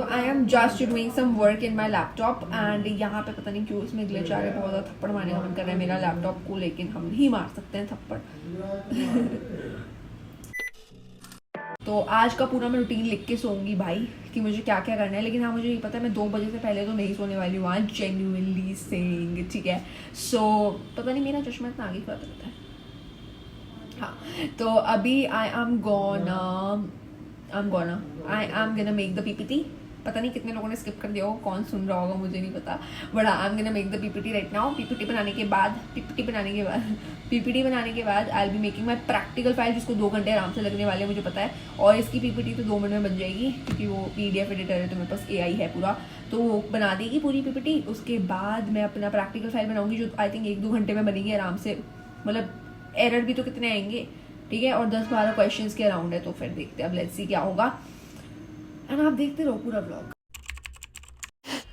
I am just doing some work in my laptop and यहाँ पे पता नहीं क्यों इसमें ग्लिच आ रहा है, बहुत ज़्यादा थप्पड़ मारने का मन कर रहा है मेरा लैपटॉप को, लेकिन हम नहीं मार सकते हैं थप्पड़। तो आज का पूरा मैं रूटीन लिख के सोऊंगी भाई कि मुझे क्या क्या करना है, लेकिन हाँ मुझे ये पता है मैं 2 बजे से पहले तो नहीं सोने वाली हूँ आज, जेन्युइनली सेइंग, ठीक है। सो पता नहीं मेरा चश्मा इतना आगे क्यों आता है। हाँ तो अभी I am gonna make the PPT. पता नहीं कितने लोगों ने स्किप कर दिया होगा, कौन सुन रहा होगा मुझे नहीं पता, but I am gonna make the PPT right now. PPT बनाने के बाद I will be making my practical file, जिसको 2 घंटे आराम से लगने वाले हैं मुझे पता है, और इसकी पीपीटी तो 2 मिनट में बन जाएगी क्योंकि वो PDF एडिटर है तो मेरे पास AI है पूरा, तो वो बना देगी पूरी पीपीटी। उसके बाद मैं अपना प्रैक्टिकल फाइल बनाऊंगी जो आई थिंक 1-2 घंटे में बनेगी आराम से, मतलब एरर भी तो कितने आएंगे, ठीक है, और 10-12 क्वेश्चंस के अराउंड है, तो फिर देखते हैं अब, लेट्स सी क्या होगा, एंड आप देखते रहो पूरा व्लॉग।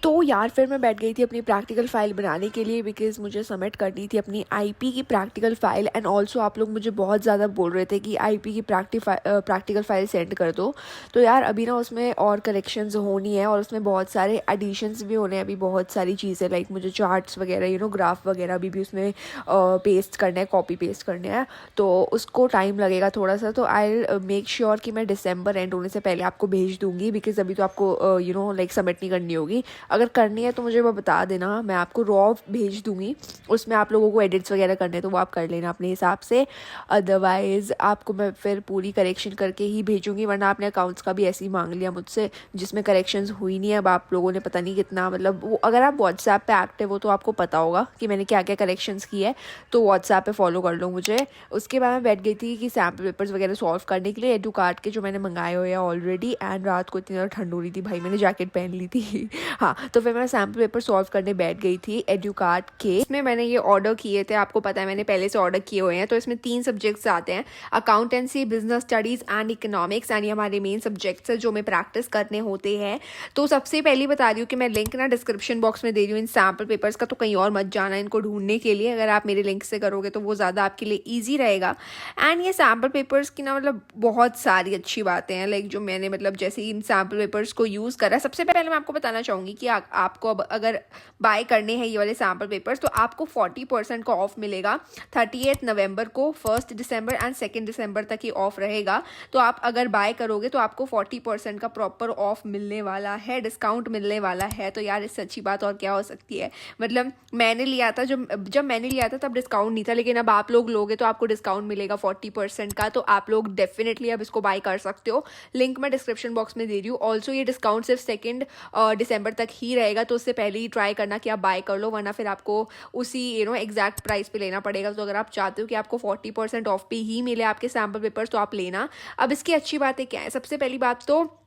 तो यार फिर मैं बैठ गई थी अपनी प्रैक्टिकल फ़ाइल बनाने के लिए, बिकॉज़ मुझे सबमिट करनी थी अपनी IP की प्रैक्टिकल फ़ाइल। एंड ऑल्सो आप लोग मुझे बहुत ज़्यादा बोल रहे थे कि IP की प्रैक्टिकल फ़ाइल सेंड कर दो। तो यार अभी ना उसमें और करेक्शंस होनी है और उसमें बहुत सारे एडिशंस भी होने हैं, अभी बहुत सारी चीज़ें लाइक मुझे चार्ट्स वगैरह ग्राफ वगैरह भी उसमें पेस्ट करना है, कॉपी पेस्ट करने हैं, तो उसको टाइम लगेगा थोड़ा सा। तो आई मेक श्योर कि मैं दिसंबर एंड होने से पहले आपको भेज दूँगी, बिकॉज़ अभी तो आपको लाइक सबमिट नहीं करनी होगी। अगर करनी है तो मुझे वो बता देना, मैं आपको रॉ भेज दूँगी, उसमें आप लोगों को एडिट्स वगैरह करने हैं तो वो आप कर लेना अपने हिसाब से। अदरवाइज़ आपको मैं फिर पूरी करेक्शन करके ही भेजूँगी, वरना आपने अकाउंट्स का भी ऐसे ही मांग लिया मुझसे जिसमें करेक्शंस हुई नहीं है। अब आप लोगों ने पता नहीं कितना, मतलब वो अगर आप व्हाट्सएप पे एक्टिव हो तो आपको पता होगा कि मैंने क्या क्या करेक्शंस की है, तो व्हाट्सएप पे फॉलो कर लो मुझे। उसके बाद मैं बैठ गई थी कि सैम्पल पेपर्स वगैरह सॉल्व करने के लिए, एडू कार्ड के जो मैंने मंगाए हुए हैं ऑलरेडी। एंड रात को इतनी ज़्यादा ठंड हो रही थी भाई, मैंने जैकेट पहन ली थी। हाँ तो फिर मैं सैम्पल पेपर सॉल्व करने बैठ गई थी एडू कार्ड के। इसमें मैंने ये ऑर्डर किए थे, आपको पता है मैंने पहले से ऑर्डर किए हुए हैं। तो इसमें 3 सब्जेक्ट्स आते हैं, accountancy, business studies and economics, and ये हमारे मेन सब्जेक्ट्स है जो हमें प्रैक्टिस करने होते हैं। तो सबसे पहले बता रही हूँ कि मैं लिंक ना डिस्क्रिप्शन बॉक्स में दे रही हूँ इन सैम्पल पेपर्स का, तो कहीं और मत जाना इनको ढूंढने के लिए। अगर आप मेरे लिंक से करोगे तो वो ज़्यादा आपके लिए ईजी रहेगा। एंड ये सैम्पल पेपर्स की ना मतलब बहुत सारी अच्छी बातें हैं, लाइक जो मैंने मतलब जैसे इन सैम्पल पेपर्स को यूज़ करा। सबसे पहले मैं आपको बताना चाहूँगी कि आपको अब अगर बाय करने हैं ये वाले सैम्पल पेपर्स तो आपको 40% का ऑफ मिलेगा 38 नवंबर को, 1 दिसंबर एंड 2 दिसंबर तक ये ऑफ रहेगा। तो आप अगर बाय करोगे तो आपको 40% का प्रॉपर ऑफ मिलने वाला है, डिस्काउंट मिलने वाला है। तो यार इससे अच्छी बात और क्या हो सकती है। मतलब मैंने लिया था, जब मैंने लिया था तब डिस्काउंट नहीं था, लेकिन अब आप लोग लोगे तो आपको डिस्काउंट मिलेगा 40% का। तो आप लोग डेफिनेटली अब इसको बाय कर सकते हो, लिंक मैं डिस्क्रिप्शन बॉक्स में दे रही हूँ। ऑल्सो ये डिस्काउंट सिर्फ 2 दिसंबर तक ही रहेगा, तो उससे पहले ही ट्राई करना कि आप बाय कर लो, वरना फिर आपको उसी एग्जैक्ट प्राइस पे लेना पड़ेगा। तो अगर आप चाहते हो कि आपको 40% ऑफ पे ही मिले आपके सैम्पल पेपर्स तो आप लेना। अब इसकी अच्छी बातें क्या है, सबसे पहली बात तो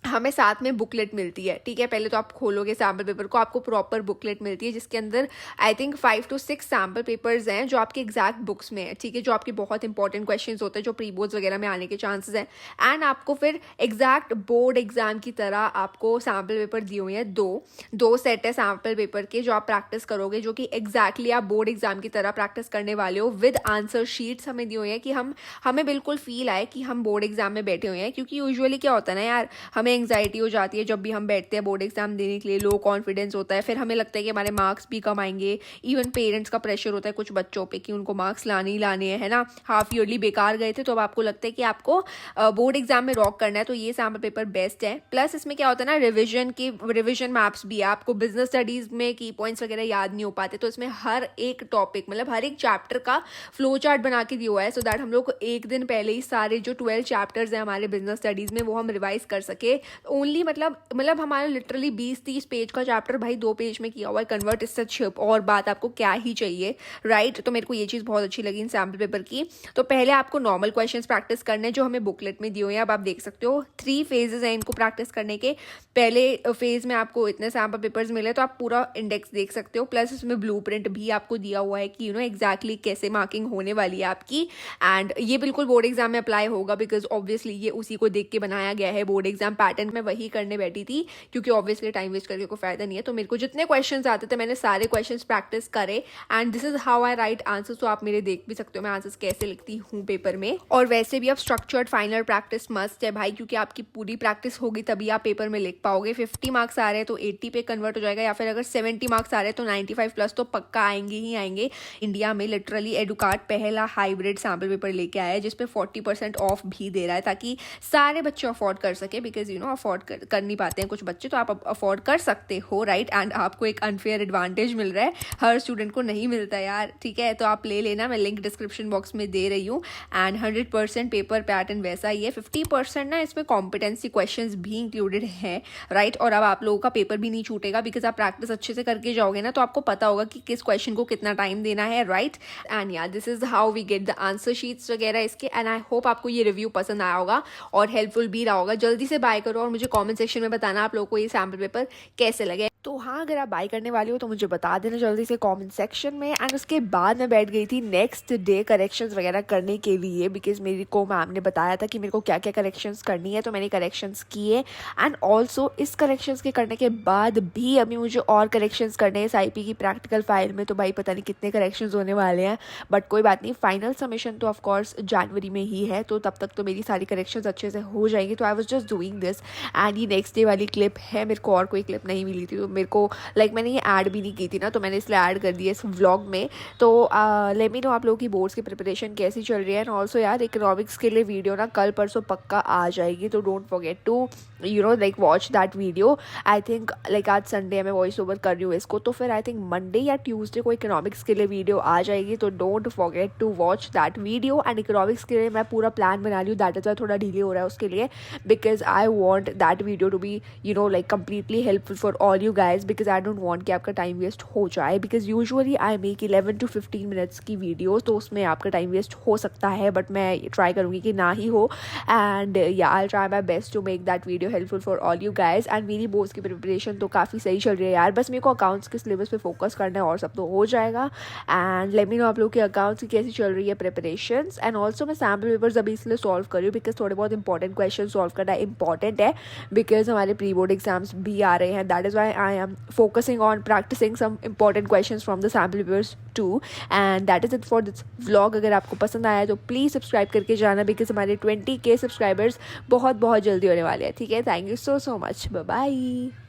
हमें साथ में बुकलेट मिलती है, ठीक है। पहले तो आप खोलोगे सैम्पल पेपर को, आपको प्रॉपर बुकलेट मिलती है जिसके अंदर I think 5 to 6 sample papers हैं जो आपके एग्जैक्ट बुक्स में है, ठीक है, जो आपके बहुत इंपॉर्टेंट क्वेश्चंस होते हैं जो प्री बोर्ड्स वगैरह में आने के चांसेस हैं। एंड आपको फिर एग्जैक्ट बोर्ड एग्जाम की तरह आपको सैम्पल पेपर दिए हुए हैं, दो सेट है सैम्पल पेपर के जो आप प्रैक्टिस करोगे, जो कि एग्जैक्टली आप बोर्ड एग्जाम की तरह प्रैक्टिस करने वाले हो। विद आंसर शीट्स हमें दिए हुए हैं कि हमें बिल्कुल फील आए कि हम बोर्ड एग्जाम में बैठे हुए हैं। क्योंकि यूजुअली क्या होता है ना यार, हमें एंग्जाइटी हो जाती है जब भी हम बैठते हैं बोर्ड एग्जाम देने के लिए, लो कॉन्फिडेंस होता है, फिर हमें लगता है कि हमारे मार्क्स भी कम आएंगे। इवन पेरेंट्स का प्रेशर होता है कुछ बच्चों पे कि उनको मार्क्स लाने ही लाने हैं, है ना। हाफ ईयरली बेकार गए थे तो अब आपको लगता है कि आपको बोर्ड एग्जाम में रॉक करना है, तो ये सैम्पल पेपर बेस्ट है। प्लस इसमें क्या होता है ना, रिविजन मैप्स भी है। आपको बिजनेस स्टडीज में की पॉइंट्स वगैरह याद नहीं हो पाते, तो इसमें हर एक टॉपिक मतलब हर एक चैप्टर का फ्लो चार्ट बना के दिया हुआ है, सो दैट हम लोग को एक दिन पहले ही सारे जो 12 चैप्टर्स हैं हमारे बिजनेस स्टडीज में वो हम रिवाइज कर सके। ओनली मतलब हमारा लिटरली 20-30 पेज का चैप्टर भाई 2 पेज में किया हुआ है, कन्वर्ट इससे शिप और बात आपको क्या ही चाहिए, राइट। तो मेरे को ये चीज़ बहुत अच्छी लगी इन सैम्पल पेपर की। तो पहले आपको नॉर्मल क्वेश्चंस प्रैक्टिस करने जो हमें बुकलेट में दिए हुए हैं। अब आप देख सकते हो 3 फेजेस हैं इनको प्रैक्टिस करने के। पहले फेज में आपको इतने सैम्पल पेपर्स मिले तो आप पूरा इंडेक्स देख सकते हो, प्लस इसमें ब्लूप्रिंट भी आपको दिया हुआ है कि एग्जैक्टली कैसे मार्किंग होने वाली है आपकी। एंड ये बिल्कुल बोर्ड एग्जाम में अप्लाई होगा, बिकॉज ऑब्वियसली ये उसी को देख के बनाया गया है, बोर्ड एग्जाम पैटर्न मैं वही करने बैठी थी, क्योंकि ऑब्वियसली टाइम वेस्ट करके कोई फायदा नहीं है। तो मेरे को जितने क्वेश्चंस आते थे मैंने सारे क्वेश्चंस प्रैक्टिस करे and this is how I right answers. तो आप मेरे देख भी सकते हो मैं आंसर्स कैसे लिखती हूँ पेपर में। और वैसे भी अब स्ट्रक्चर्ड फाइनल प्रैक्टिस मस्ट है भाई, क्योंकि आपकी पूरी प्रैक्टिस होगी तभी आप पेपर में लिख पाओगे। 50 मार्क्स आ रहे हैं तो 80 पे कन्वर्ट हो जाएगा, या फिर अगर 70 मार्क्स आ रहे हैं तो 95 प्लस तो पक्का आएंगे ही आएंगे। इंडिया में लिटरली एडुकार्ट पहला हाइब्रिड सैम्पल पेपर लेके आया है जिसपे 40% ऑफ भी दे रहा है, ताकि सारे बच्चे अफोर्ड कर सके। बिकॉज यू नो अफोर्ड कर नहीं पाते हैं कुछ बच्चे, तो आप अफोर्ड कर सकते हो राइट। एंड आपको एक अनफेयर एडवांटेज मिल रहा है, हर स्टूडेंट को नहीं मिलता यार, ठीक है। तो आप ले लेना, मैं लिंक डिस्क्रिप्शन बॉक्स में दे रही हूँ। एंड 100% पेपर पैटर्न वैसा ही है। 50% ना इसमें कॉम्पिटेंसी क्वेश्चंस भी इंक्लूडेड हैं राइट। और अब आप लोगों का पेपर भी नहीं छूटेगा, बिकॉज आप प्रैक्टिस अच्छे से करके जाओगे ना, तो आपको पता होगा कि किस क्वेश्चन को कितना टाइम देना है राइट। एंड यार this is how we get the answer sheets वगैरह इसके। एंड आई होप आपको ये रिव्यू पसंद आया होगा और हेल्पफुल भी रहा होगा। जल्दी से बाय करो और मुझे कॉमेंट सेक्शन में बताना आप लोगों को ये सैम्पल पेपर कैसे लगे। तो हाँ, अगर आप बाय करने वाले हो तो मुझे बता देना जल्दी से कमेंट सेक्शन में। एंड उसके बाद मैं बैठ गई थी नेक्स्ट डे करेक्शंस वगैरह करने के लिए, बिकॉज मेरी को मैम ने बताया था कि मेरे को क्या क्या करेक्शंस करनी है, तो मैंने करेक्शंस किए। एंड ऑल्सो इस करेक्शंस के करने के बाद भी अभी मुझे और करेक्शंस करने हैं आईपी की प्रैक्टिकल फाइल में। तो भाई पता नहीं कितने करेक्शंस होने वाले हैं, बट कोई बात नहीं, फाइनल सबमिशन तो ऑफकोर्स जनवरी में ही है, तो तब तक तो मेरी सारी करेक्शंस अच्छे से हो जाएंगी। तो I was just doing this. And ये नेक्स्ट डे वाली क्लिप है, मेरे को और कोई क्लिप नहीं मिली थी, तो मेरे को मैंने ये ऐड भी नहीं की थी ना, तो मैंने इसलिए ऐड कर दिया इस व्लॉग में। तो लेट मी नो आप लोगों की बोर्ड्स की प्रिपरेशन कैसी चल रही है। एंड ऑल्सो यार इकोनॉमिक्स के लिए वीडियो ना कल परसों पक्का आ जाएगी, तो don't forget to watch that video. I think आज संडे मैं वॉइस ओवर कर रही हूँ इसको, तो फिर आई थिंक मंडे या ट्यूसडे को इकोनॉमिक्स के लिए वीडियो आ जाएगी, तो don't forget to watch that video. And economics के लिए मैं पूरा प्लान बना रही हूँ, दैट इज वाई थोड़ा डिले हो रहा है उसके लिए, because I want that video to be completely helpful for all you guys, because I don't want कि आपका टाइम वेस्ट हो जाए। Because usually I make 11 to 15 minutes की वीडियो, तो उसमें आपका टाइम वेस्ट हो सकता है, बट मैं ट्राई करूँगी कि ना ही हो। एंड या I try my best to make that video helpful for all you guys. And मेरी बोर्ड्स की प्रिपरेशन तो काफ़ी सही चल रही है यार, बस मेरे को अकाउंट्स के सिलेबस पे फोकस करना है और सब तो हो जाएगा। एंड लेट मी नो आप लोग के अकाउंट्स की कैसी चल रही है प्रिपरेशन। एंड ऑल्सो मैं सैम्पल पेपर्स अभी इसलिए सॉल्व कर रही हूँ बिकॉज थोड़े बहुत इंपॉर्टेंट क्वेश्चन सॉल्व करना इंपॉर्टेंट है, बिकॉज हमारे प्री बोर्ड एग्जाम्स भी आ रहे हैं। That is why I am focusing on practicing some important questions from the sample papers too. And that is it for this vlog. अगर आपको पसंद आया तो प्लीज़ सब्सक्राइब करके जाना, बिकॉज हमारे 20K सब्सक्राइबर्स बहुत बहुत जल्दी होने वाले हैं, ठीक है। Thank you so much, bye bye.